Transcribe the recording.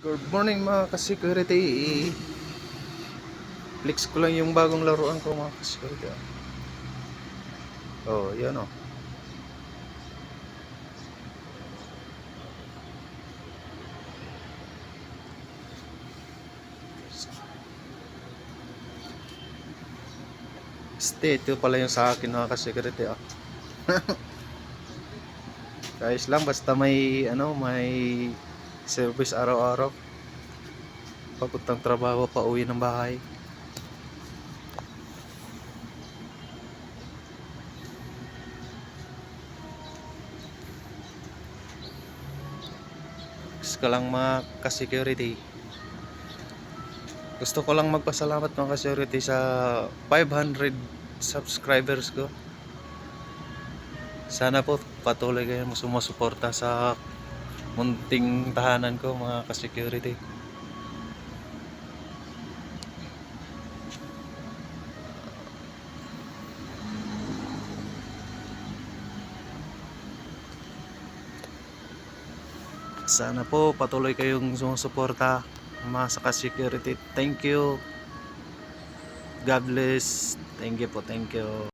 Good morning mga ka-security. Flex ko lang yung bagong laruan ko mga ka-security. Oh, yan oh. Ito pala yung sa akin mga ka-security oh. Guys lang basta may may service araw-araw. Papuntang trabaho, pauwi ng bahay. Gusto lang mga ka-security. Gusto ko lang magpasalamat mga ka-security sa 500 subscribers ko. Sana po patuloy kayo sumusuporta sa munting tahanan ko mga ka-security. Sana po patuloy kayong sumusuporta mga ka-security. Thank you. God bless. Thank you po. Thank you.